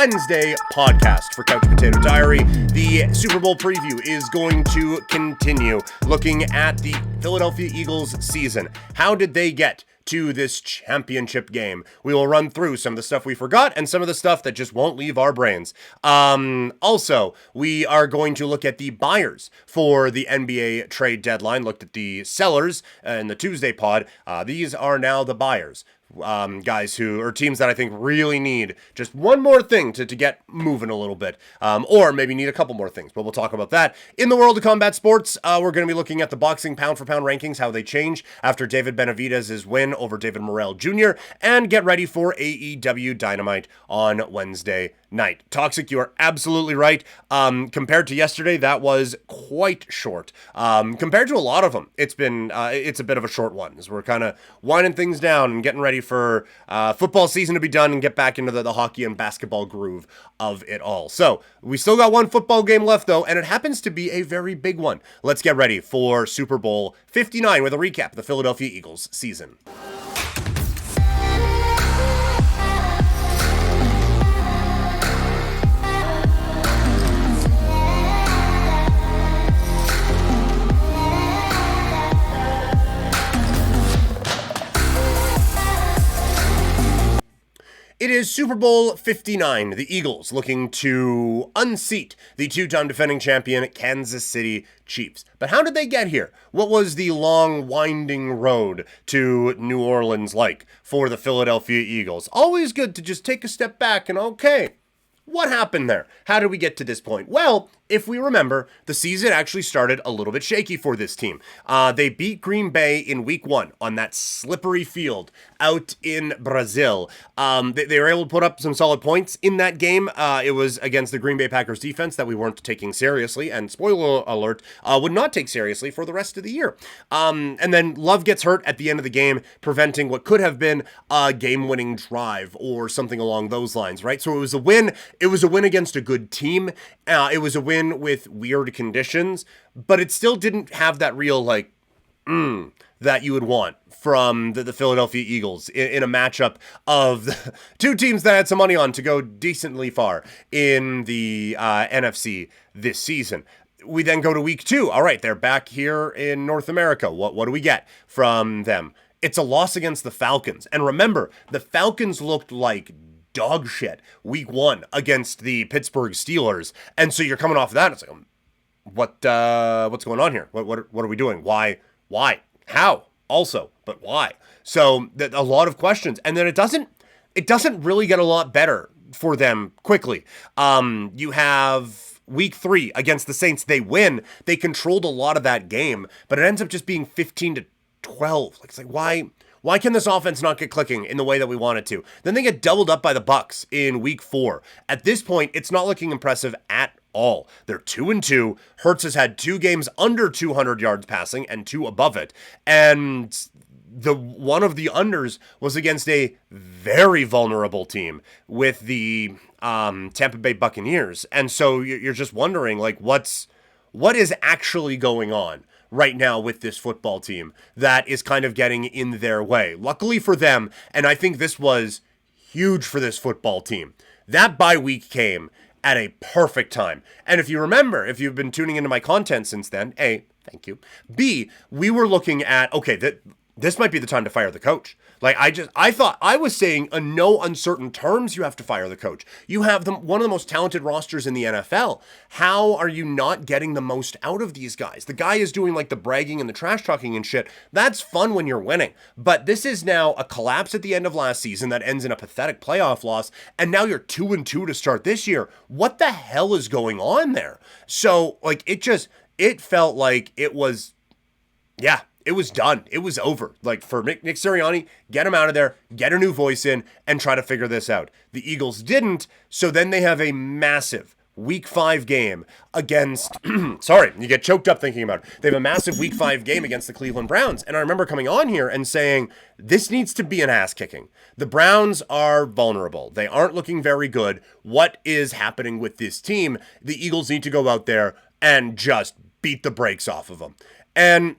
Wednesday podcast for Couch Potato Diary. The Super Bowl preview is going to continue looking at the Philadelphia Eagles season. How did they get to this championship game? We will run through some of the stuff we forgot and some of the stuff that just won't leave our brains. Also, we are going to look at the buyers for the NBA trade deadline. Looked at the sellers in the Tuesday pod. These are now the buyers. Guys who are teams that I think really need just one more thing to get moving a little bit, or maybe need a couple more things, but we'll talk about that. In the world of combat sports, we're going to be looking at the boxing pound for pound rankings, how they change after David Benavidez' win over David Morrell Jr., and get ready for AEW Dynamite on Wednesday night. Toxic, you are absolutely right. Compared to yesterday, that was quite short. Compared to a lot of them, it's a bit of a short one, as we're kind of winding things down and getting ready for football season to be done and get back into the hockey and basketball groove of it all. So we still got one football game left, though, and it happens to be a very big one. Let's get ready for Super Bowl 59 with a recap of the Philadelphia Eagles season. It is Super Bowl 59, the Eagles looking to unseat the two-time defending champion Kansas City Chiefs. But how did they get here? What was the long, winding road to New Orleans like for the Philadelphia Eagles? Always good to just take a step back and, okay, what happened there? How did we get to this point? Well, if we remember, the season actually started a little bit shaky for this team. They beat Green Bay in week 1 on that slippery field out in Brazil. They were able to put up some solid points in that game. It was against the Green Bay Packers defense that we weren't taking seriously, and spoiler alert, would not take seriously for the rest of the year. And then Love gets hurt at the end of the game, preventing what could have been a game-winning drive or something along those lines, right? So it was a win. It was a win against a good team. It was a win with weird conditions, but it still didn't have that real, that you would want from the Philadelphia Eagles in a matchup of the two teams that had some money on to go decently far in the NFC this season. We then go to week 2. All right, they're back here in North America. What do we get from them? It's a loss against the Falcons. And remember, the Falcons looked like dog shit week 1 against the Pittsburgh Steelers, and so you're coming off of that. It's like, what's going on here? What are we doing? Why? How? Also, but why? So a lot of questions, and then it doesn't really get a lot better for them quickly. You have week 3 against the Saints. They win. They controlled a lot of that game, but it ends up just being 15-12. It's like, why can this offense not get clicking in the way that we want it to? Then they get doubled up by the Bucs in week 4. At this point, it's not looking impressive at all. They're 2-2. Hurts has had 2 games under 200 yards passing and 2 above it. And one of the unders was against a very vulnerable team with the Tampa Bay Buccaneers. And so you're just wondering, what is actually going on right now with this football team that is kind of getting in their way. Luckily for them, and I think this was huge for this football team, that bye week came at a perfect time. And if you remember, if you've been tuning into my content since then, A, thank you. B, we were looking at, okay, this might be the time to fire the coach. I thought I was saying in no uncertain terms you have to fire the coach. You have one of the most talented rosters in the NFL. How are you not getting the most out of these guys? The guy is doing the bragging and the trash talking and shit. That's fun when you're winning. But this is now a collapse at the end of last season that ends in a pathetic playoff loss. And now you're 2-2 to start this year. What the hell is going on there? So it felt like it was, it was done. It was over. For Nick Sirianni, get him out of there, get a new voice in, and try to figure this out. The Eagles didn't, so then they have a massive Week 5 game against, sorry, you get choked up thinking about it. They have a massive Week 5 game against the Cleveland Browns, and I remember coming on here and saying, this needs to be an ass-kicking. The Browns are vulnerable. They aren't looking very good. What is happening with this team? The Eagles need to go out there and just beat the brakes off of them. And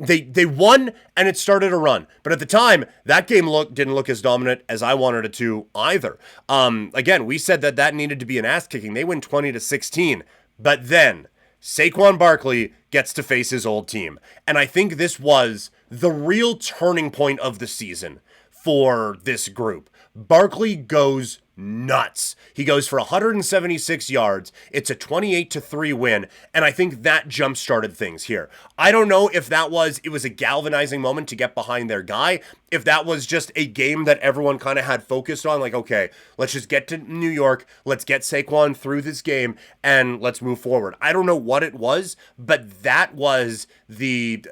They won, and it started a run. But at the time, that game didn't look as dominant as I wanted it to either. Again, we said that needed to be an ass kicking. They win 20-16. But then Saquon Barkley gets to face his old team. And I think this was the real turning point of the season for this group. Barkley goes nuts. He goes for 176 yards. It's a 28-3 win, and I think that jump-started things here. I don't know if it was a galvanizing moment to get behind their guy, if that was just a game that everyone kind of had focused on, like, okay, let's just get to New York, let's get Saquon through this game, and let's move forward. I don't know what it was, but that was the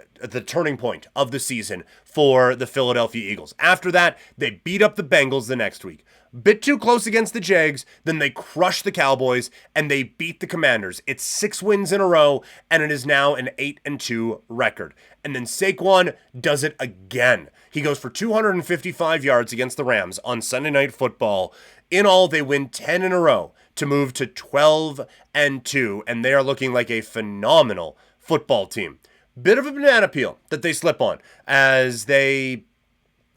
turning point of the season for the Philadelphia Eagles. After that, they beat up the Bengals the next week. Bit too close against the Jags, then they crushed the Cowboys, and they beat the Commanders. It's 6 wins in a row, and it is now an 8-2 record. And then Saquon does it again. He goes for 255 yards against the Rams on Sunday Night Football. In all, they win 10 in a row to move to 12-2, and they are looking like a phenomenal football team. Bit of a banana peel that they slip on as they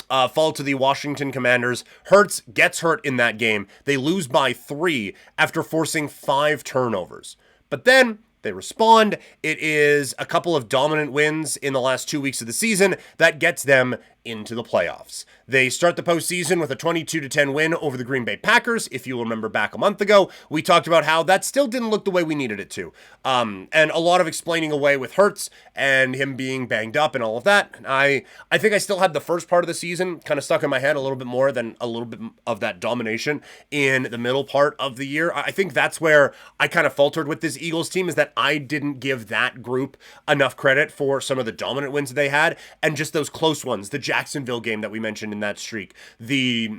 fall to the Washington Commanders. Hurts gets hurt in that game. They lose by 3 after forcing 5 turnovers. But then they respond. It is a couple of dominant wins in the last 2 weeks of the season that gets them into the playoffs. They start the postseason with a 22-10 win over the Green Bay Packers. If you remember back a month ago, we talked about how that still didn't look the way we needed it to. And a lot of explaining away with Hurts and him being banged up and all of that. I think I still had the first part of the season kind of stuck in my head a little bit more than a little bit of that domination in the middle part of the year. I think that's where I kind of faltered with this Eagles team, is that I didn't give that group enough credit for some of the dominant wins that they had and just those close ones. The Jacksonville game that we mentioned in that streak, the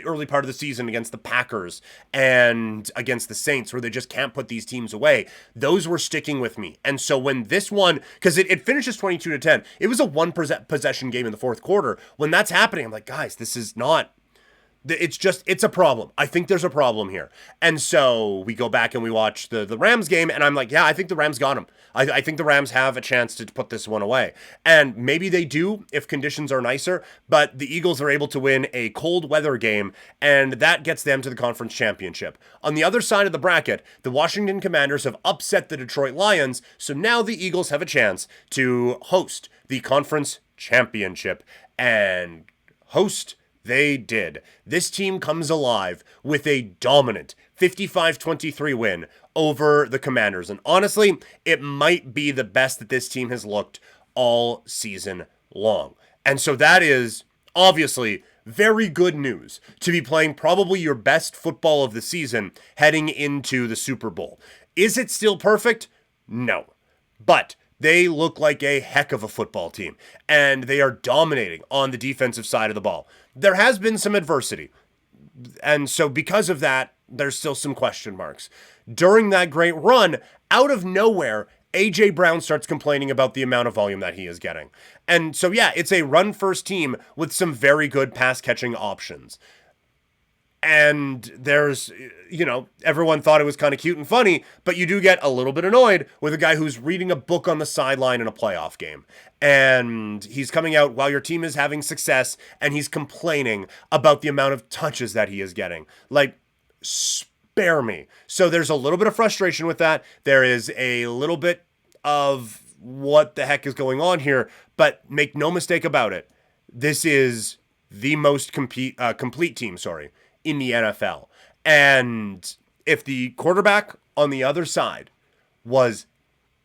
early part of the season against the Packers and against the Saints, where they just can't put these teams away. Those were sticking with me. And so when this one, because it finishes 22-10, it was a one possession game in the fourth quarter. When that's happening, I'm like, guys, this is not. It's a problem. I think there's a problem here. And so we go back and we watch the Rams game, and I'm like, yeah, I think the Rams got him. I think the Rams have a chance to put this one away. And maybe they do if conditions are nicer, but the Eagles are able to win a cold weather game, and that gets them to the conference championship. On the other side of the bracket, the Washington Commanders have upset the Detroit Lions, so now the Eagles have a chance to host the conference championship. And host they did. This team comes alive with a dominant 55-23 win over the Commanders. And honestly, it might be the best that this team has looked all season long. And so that is obviously very good news to be playing probably your best football of the season heading into the Super Bowl. Is it still perfect? No. But they look like a heck of a football team, and they are dominating on the defensive side of the ball. There has been some adversity, and so because of that, there's still some question marks. During that great run, out of nowhere, A.J. Brown starts complaining about the amount of volume that he is getting. And so, yeah, it's a run-first team with some very good pass-catching options. And there's, everyone thought it was kind of cute and funny, but you do get a little bit annoyed with a guy who's reading a book on the sideline in a playoff game. And he's coming out while your team is having success, and he's complaining about the amount of touches that he is getting. Like, spare me. So there's a little bit of frustration with that. There is a little bit of what the heck is going on here, but make no mistake about it. This is the most complete team, in the NFL. And if the quarterback on the other side was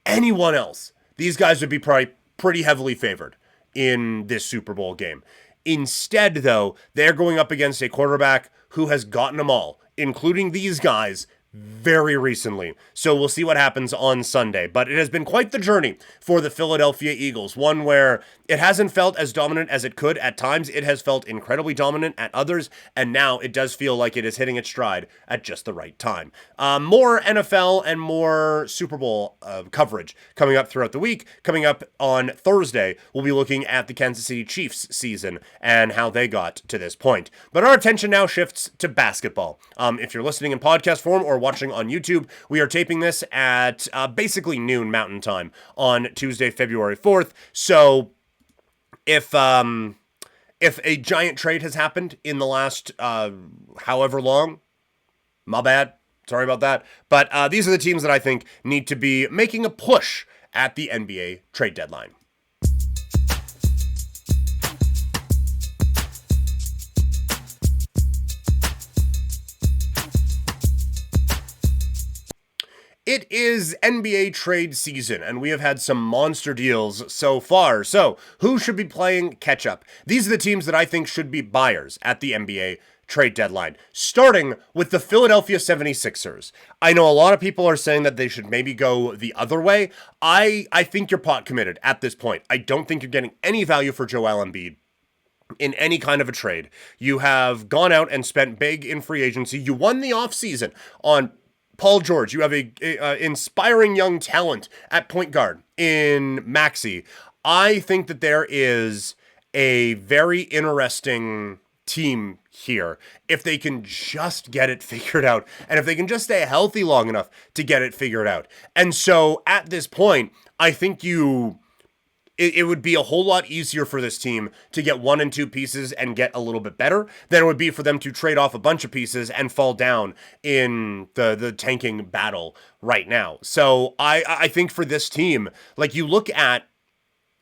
anyone else, these guys would be probably pretty heavily favored in this Super Bowl game. Instead, though, they're going up against a quarterback who has gotten them all, including these guys, very recently. So we'll see what happens on Sunday. But it has been quite the journey for the Philadelphia Eagles, one where it hasn't felt as dominant as it could at times. It has felt incredibly dominant at others, and now it does feel like it is hitting its stride at just the right time. More NFL and more Super Bowl coverage coming up throughout the week. Coming up on Thursday, we'll be looking at the Kansas City Chiefs season and how they got to this point. But our attention now shifts to basketball. If you're listening in podcast form or watching on YouTube, we are taping this at basically noon Mountain Time on Tuesday, February 4th. So If a giant trade has happened in the last however long, my bad. Sorry about that. But these are the teams that I think need to be making a push at the NBA trade deadline. It is NBA trade season, and we have had some monster deals so far. So, who should be playing catch up? These are the teams that I think should be buyers at the NBA trade deadline, starting with the Philadelphia 76ers. I know a lot of people are saying that they should maybe go the other way. I think you're pot committed at this point. I don't think you're getting any value for Joel Embiid in any kind of a trade. You have gone out and spent big in free agency. You won the offseason on Paul George. You have a inspiring young talent at point guard in Maxey. I think that there is a very interesting team here if they can just get it figured out, and if they can just stay healthy long enough to get it figured out. And so at this point, I think it would be a whole lot easier for this team to get 1 and 2 pieces and get a little bit better than it would be for them to trade off a bunch of pieces and fall down in the tanking battle right now. So I think for this team, like, you look at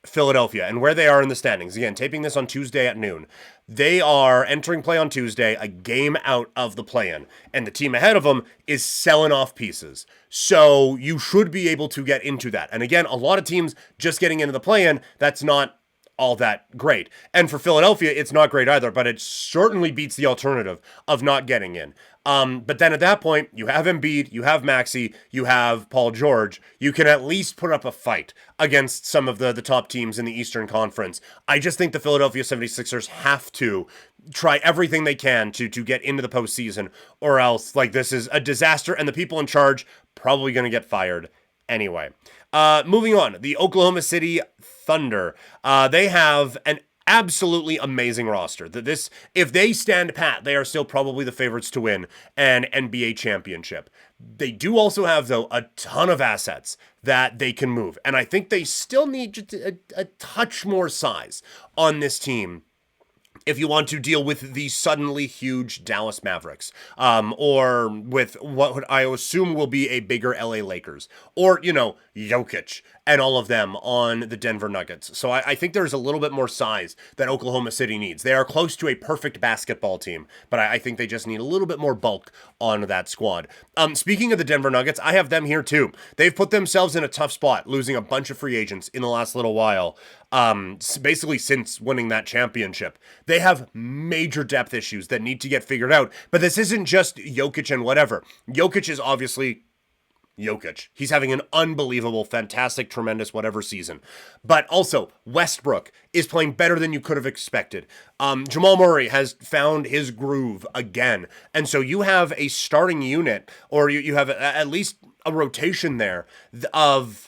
Philadelphia and where they are in the standings. Again, taping this on Tuesday at noon. They are entering play on Tuesday, a game out of the play-in, and the team ahead of them is selling off pieces. So you should be able to get into that. And again, a lot of teams just getting into the play-in, that's not all that great. And for Philadelphia, it's not great either, but it certainly beats the alternative of not getting in. But then at that point, you have Embiid, you have Maxey, you have Paul George. You can at least put up a fight against some of the top teams in the Eastern Conference. I just think the Philadelphia 76ers have to try everything they can to get into the postseason, or else, like, this is a disaster, and the people in charge probably going to get fired anyway. Moving on, the Oklahoma City Thunder. They have an absolutely amazing roster. If they stand pat, they are still probably the favorites to win an NBA championship. They do also have, though, a ton of assets that they can move. And I think they still need just a touch more size on this team if you want to deal with the suddenly huge Dallas Mavericks, or with what I assume will be a bigger LA Lakers, or, Jokic and all of them on the Denver Nuggets. So I think there's a little bit more size that Oklahoma City needs. They are close to a perfect basketball team, but I think they just need a little bit more bulk on that squad. Speaking of the Denver Nuggets, I have them here too. They've put themselves in a tough spot, losing a bunch of free agents in the last little while. Basically since winning that championship. They have major depth issues that need to get figured out, but this isn't just Jokic and whatever. Jokic is obviously Jokic. He's having an unbelievable, fantastic, tremendous, whatever season. But also, Westbrook is playing better than you could have expected. Jamal Murray has found his groove again. And so you have a starting unit, or you have at least a rotation there of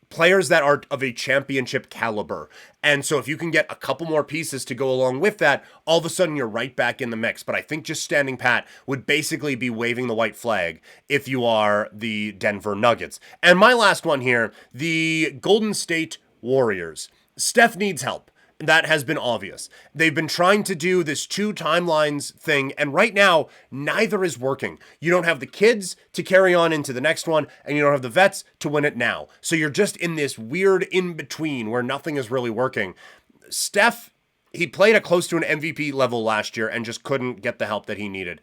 players that are of a championship caliber. And so if you can get a couple more pieces to go along with that, all of a sudden you're right back in the mix. But I think just standing pat would basically be waving the white flag if you are the Denver Nuggets. And my last one here, the Golden State Warriors. Steph needs help. That has been obvious. They've been trying to do this 2 timelines thing, and right now, neither is working. You don't have the kids to carry on into the next one, and you don't have the vets to win it now. So you're just in this weird in-between where nothing is really working. Steph, he played at close to an MVP level last year and just couldn't get the help that he needed.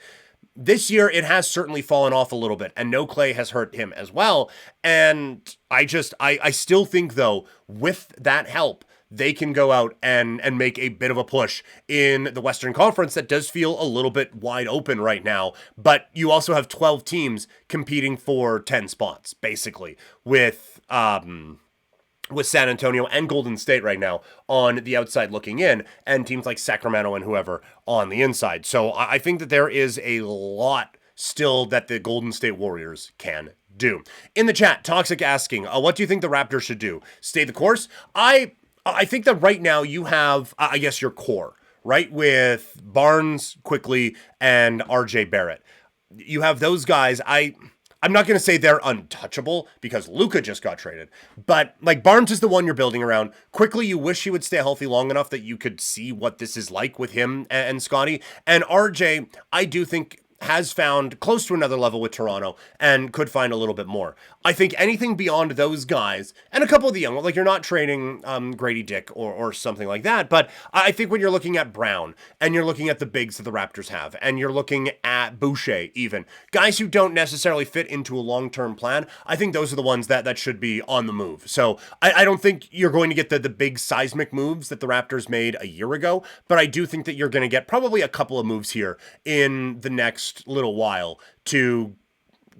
This year, it has certainly fallen off a little bit, and no Clay has hurt him as well. And I still think, though, with that help, they can go out and make a bit of a push in the Western Conference that does feel a little bit wide open right now. But you also have 12 teams competing for 10 spots, basically, with San Antonio and Golden State right now on the outside looking in, and teams like Sacramento and whoever on the inside. So I think that there is a lot still that the Golden State Warriors can do. In the chat, Toxic asking, what do you think the Raptors should do? Stay the course? I think that right now you have, I guess, your core, right? With Barnes, Quickly, and RJ Barrett. You have those guys. I I'm not going to say they're untouchable because Luka just got traded, but like Barnes is the one you're building around. Quickly, you wish he would stay healthy long enough that you could see what this is like with him and Scotty. And RJ, I do think has found close to another level with Toronto and could find a little bit more. I think anything beyond those guys and a couple of the young, like you're not trading Grady Dick or something like that, but I think when you're looking at Brown and you're looking at the bigs that the Raptors have and you're looking at Boucher even, guys who don't necessarily fit into a long-term plan, I think those are the ones that should be on the move. So I don't think you're going to get the big seismic moves that the Raptors made a year ago, but I do think that you're going to get probably a couple of moves here in the next little while to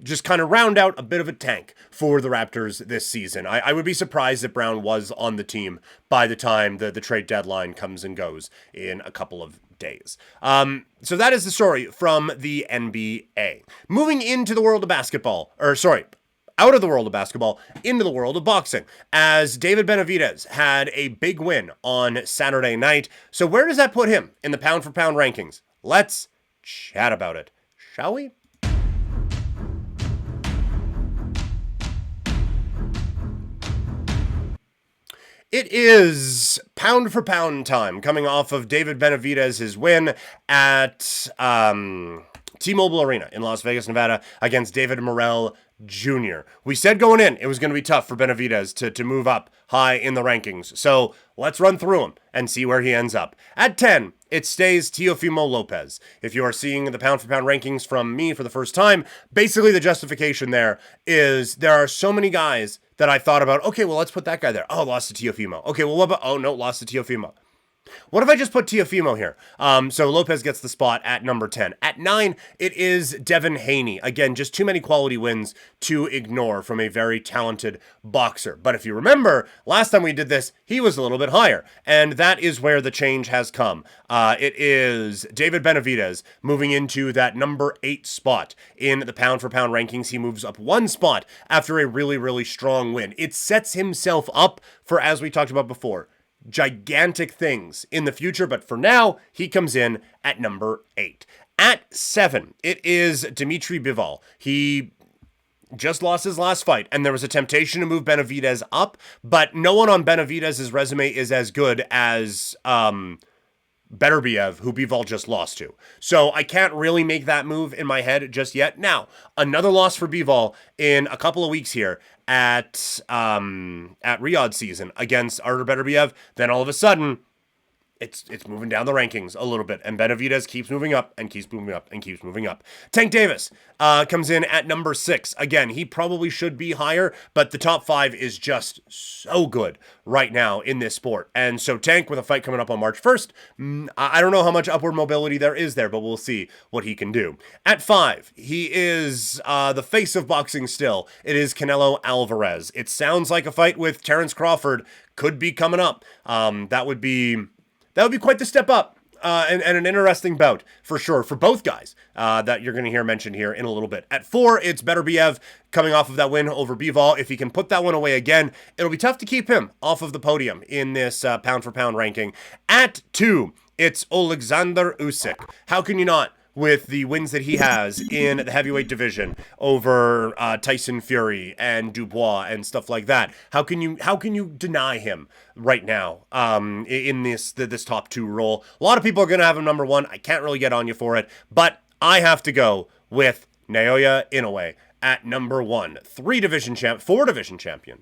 just kind of round out a bit of a tank for the Raptors this season. I would be surprised if Brown was on the team by the time the trade deadline comes and goes in a couple of days. So that is the story from the NBA. Moving into the world of basketball, out of the world of basketball, into the world of boxing, as David Benavidez had a big win on Saturday night. So where does that put him in the pound-for-pound rankings? Let's chat about it, shall we? It is pound for pound time, coming off of David Benavidez's win at T-Mobile Arena in Las Vegas, Nevada, against David Morrell Jr. We said going in, it was going to be tough for Benavidez to move up high in the rankings. So let's run through him and see where he ends up. At 10, it stays Teofimo Lopez. If you are seeing the pound for pound rankings from me for the first time, basically the justification there is there are so many guys that I thought about, okay, well, let's put that guy there. Oh, lost to Teofimo. Okay, well, what about, oh, no, lost to Teofimo. What if I just put Teofimo here? So Lopez gets the spot at number 10. At 9, it is Devin Haney. Again, just too many quality wins to ignore from a very talented boxer. But if you remember, last time we did this, he was a little bit higher. And that is where the change has come. It is David Benavidez moving into that number 8 spot in the pound-for-pound rankings. He moves up 1 spot after a really, really strong win. It sets himself up for, as we talked about before, gigantic things in the future, but for now, he comes in at number 8. At 7, it is Dimitri Bivol. He just lost his last fight, and there was a temptation to move Benavidez up, but no one on Benavidez's resume is as good as Beterbiev, who Bivol just lost to. So I can't really make that move in my head just yet. Now, another loss for Bivol in a couple of weeks here at Riyadh season against Artur Beterbiev. Then all of a sudden, it's moving down the rankings a little bit, and Benavidez keeps moving up and keeps moving up and keeps moving up. Tank Davis comes in at number 6. Again, he probably should be higher, but the top 5 is just so good right now in this sport. And so Tank, with a fight coming up on March 1st, I don't know how much upward mobility there is there, but we'll see what he can do. At 5, he is the face of boxing still. It is Canelo Alvarez. It sounds like a fight with Terrence Crawford could be coming up. That would be quite the step up and an interesting bout for sure for both guys that you're going to hear mentioned here in a little bit. At 4, it's Beterbiev coming off of that win over Bivol. If he can put that one away again, it'll be tough to keep him off of the podium in this pound-for-pound ranking. At 2, it's Alexander Usyk. How can you not? With the wins that he has in the heavyweight division over Tyson Fury and Dubois and stuff like that. How can you deny him right now in this top 2 role? A lot of people are going to have him number 1. I can't really get on you for it, but I have to go with Naoya Inoue at number 1. 4 division champion.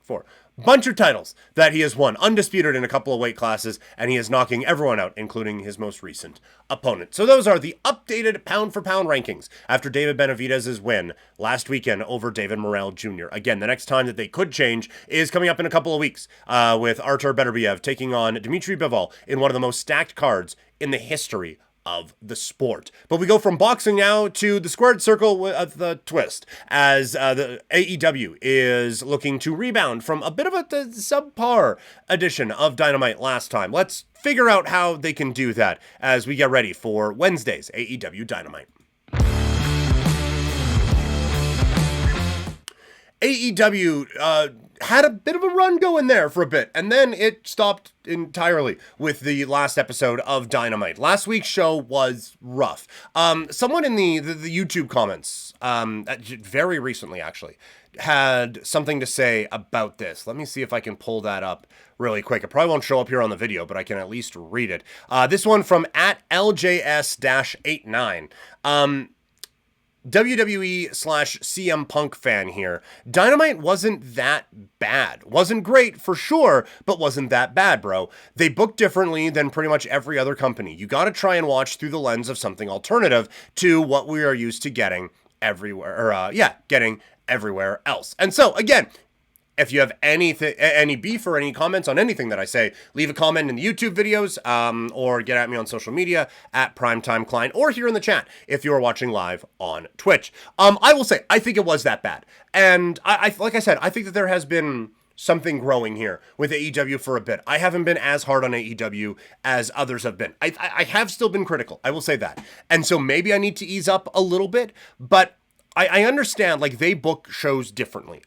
4. Bunch of titles that he has won, undisputed in a couple of weight classes, and he is knocking everyone out, including his most recent opponent. So those are the updated pound-for-pound rankings after David Benavidez's win last weekend over David Morrell Jr. Again, the next time that they could change is coming up in a couple of weeks with Artur Beterbiev taking on Dimitri Bivol in one of the most stacked cards in the history of the sport. But we go from boxing now to the squared circle with the twist, as the AEW is looking to rebound from a bit of a subpar edition of Dynamite last time. Let's figure out how they can do that as we get ready for Wednesday's AEW Dynamite. AEW had a bit of a run going there for a bit, and then it stopped entirely with the last episode of Dynamite. Last week's show was rough. Someone in the YouTube comments, very recently actually, had something to say about this. Let me see if I can pull that up really quick. It probably won't show up here on the video, but I can at least read it. This one from @LJS-89. WWE/CM Punk fan here. Dynamite wasn't that bad. Wasn't great for sure, but wasn't that bad, bro. They book differently than pretty much every other company. You gotta try and watch through the lens of something alternative to what we are used to getting everywhere, getting everywhere else. And so, again, if you have any beef or any comments on anything that I say, leave a comment in the YouTube videos, or get at me on social media at Primetime Klein, or here in the chat if you are watching live on Twitch. I will say, I think it was that bad. And I like I said, I think that there has been something growing here with AEW for a bit. I haven't been as hard on AEW as others have been. I have still been critical, I will say that. And so maybe I need to ease up a little bit, but I understand, like, they book shows differently.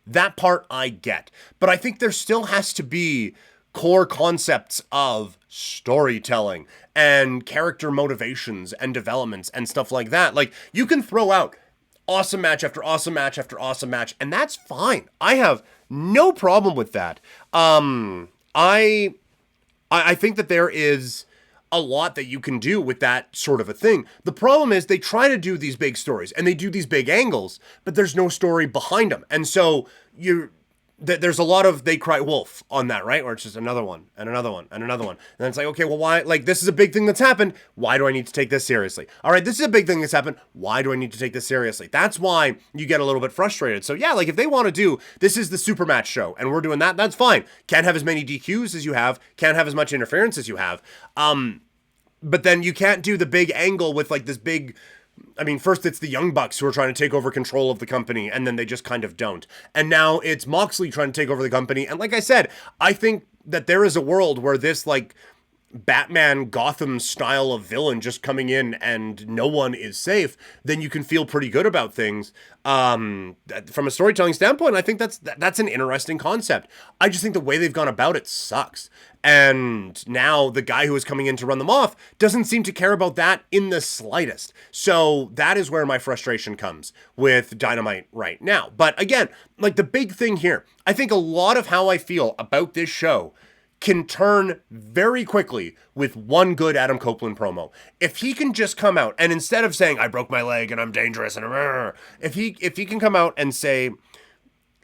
That part I get. But I think there still has to be core concepts of storytelling and character motivations and developments and stuff like that. Like, you can throw out awesome match after awesome match after awesome match, and that's fine. I have no problem with that. I think that there is a lot that you can do with that sort of a thing. The problem is they try to do these big stories and they do these big angles, but there's no story behind them. And so there's a lot of they cry wolf on that, right? Or it's just another one and another one and another one. And then it's like, okay, well, why? Like, this is a big thing that's happened. Why do I need to take this seriously? All right, this is a big thing that's happened. Why do I need to take this seriously? That's why you get a little bit frustrated. So yeah, like, if they want to do, this is the super match show and we're doing that, that's fine. Can't have as many DQs as you have. Can't have as much interference as you have. But then you can't do the big angle with, like, this big, I mean, first it's the Young Bucks who are trying to take over control of the company, and then they just kind of don't. And now it's Moxley trying to take over the company. And like I said, I think that there is a world where this, like, Batman Gotham style of villain just coming in and no one is safe, then you can feel pretty good about things. From a storytelling standpoint, I think that's an interesting concept. I just think the way they've gone about it sucks. And now the guy who is coming in to run them off doesn't seem to care about that in the slightest. So that is where my frustration comes with Dynamite right now. But again, like, the big thing here, I think a lot of how I feel about this show can turn very quickly with one good Adam Copeland promo. If he can just come out and instead of saying, I broke my leg and I'm dangerous and if he can come out and say,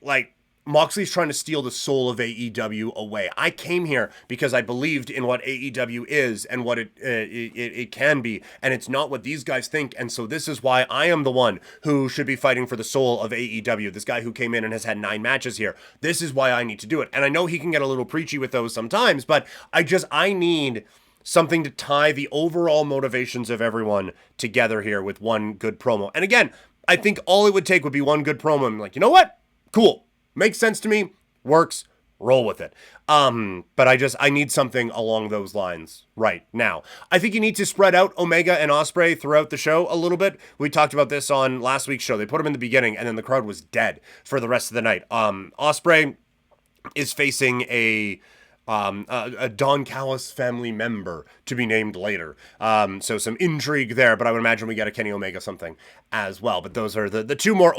like, Moxley's trying to steal the soul of AEW away. I came here because I believed in what AEW is and what it can be, and it's not what these guys think, and so this is why I am the one who should be fighting for the soul of AEW. This guy who came in and has had 9 matches here. This is why I need to do it. And I know he can get a little preachy with those sometimes, but I need something to tie the overall motivations of everyone together here with one good promo. And again, I think all it would take would be one good promo. I'm like, you know what? Cool. Makes sense to me, works, roll with it. But I need something along those lines right now. I think you need to spread out Omega and Ospreay throughout the show a little bit. We talked about this on last week's show. They put them in the beginning and then the crowd was dead for the rest of the night. Ospreay is facing a Don Callis family member to be named later. So some intrigue there, but I would imagine we get a Kenny Omega something as well. But those are the two more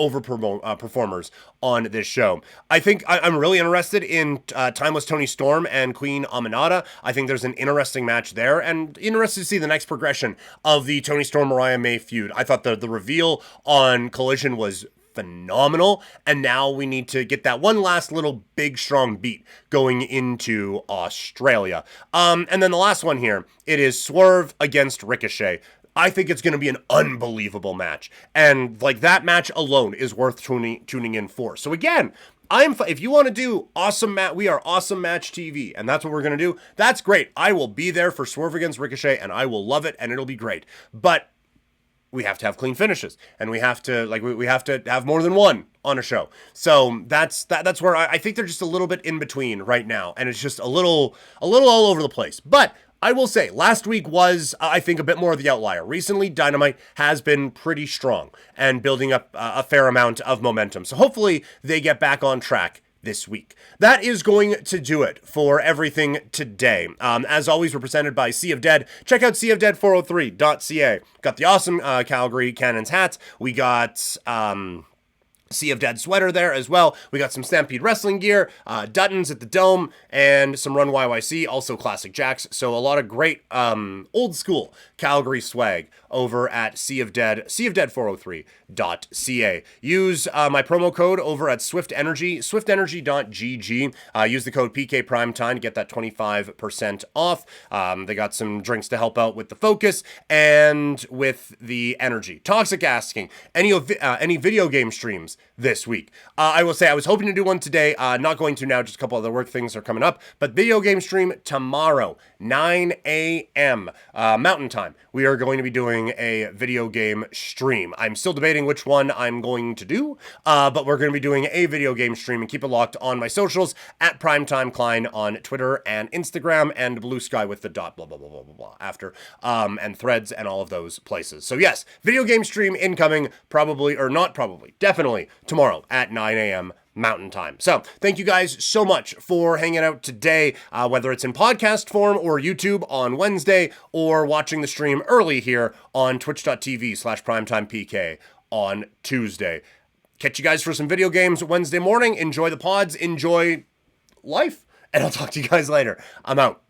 performers on this show. I think I'm really interested in Timeless Tony Storm and Queen Aminata. I think there's an interesting match there, and interested to see the next progression of the Tony Storm Mariah May feud. I thought the reveal on Collision was phenomenal, and now we need to get that one last little big strong beat going into Australia. And then the last one here, it is Swerve against Ricochet. I think it's going to be an unbelievable match, and like, that match alone is worth tuning in for. So again, if you want to do awesome match, we are Awesome Match TV, and that's what we're going to do. That's great. I will be there for Swerve against Ricochet, and I will love it, and it'll be great. But we have to have clean finishes, and we have to we have to have more than one on a show. So that's where I think they're just a little bit in between right now, and it's just a little all over the place. But I will say, last week was, I think, a bit more of the outlier. Recently, Dynamite has been pretty strong and building up a fair amount of momentum. So hopefully they get back on track this week. That is going to do it for everything today. As always, we're presented by Sea of Dead. Check out seaofdead403.ca. Got the awesome Calgary Cannons hats. We got Sea of Dead sweater there as well. We got some Stampede wrestling gear, Dutton's at the Dome, and some Run YYC, also Classic Jacks. So a lot of great old school Calgary swag over at Sea of Dead, seaofdead403.ca. Use my promo code over at Swift Energy, swiftenergy.gg. Use the code PK Primetime to get that 25% off. They got some drinks to help out with the focus and with the energy. Toxic asking, any video game streams this week? I will say I was hoping to do one today. Not going to now, just a couple other work things are coming up. But video game stream tomorrow, 9 a.m. Mountain Time. We are going to be doing a video game stream. I'm still debating which one I'm going to do, but we're going to be doing a video game stream, and keep it locked on my socials at Primetime Klein on Twitter and Instagram, and Blue Sky with the dot blah blah blah blah blah blah after, and Threads and all of those places. So yes, video game stream incoming, probably, or not probably, definitely tomorrow at 9 a.m. Mountain Time. So thank you guys so much for hanging out today, whether it's in podcast form or YouTube on Wednesday, or watching the stream early here on twitch.tv/primetimepk on Tuesday. Catch you guys for some video games Wednesday morning. Enjoy the pods, enjoy life, and I'll talk to you guys later. I'm out.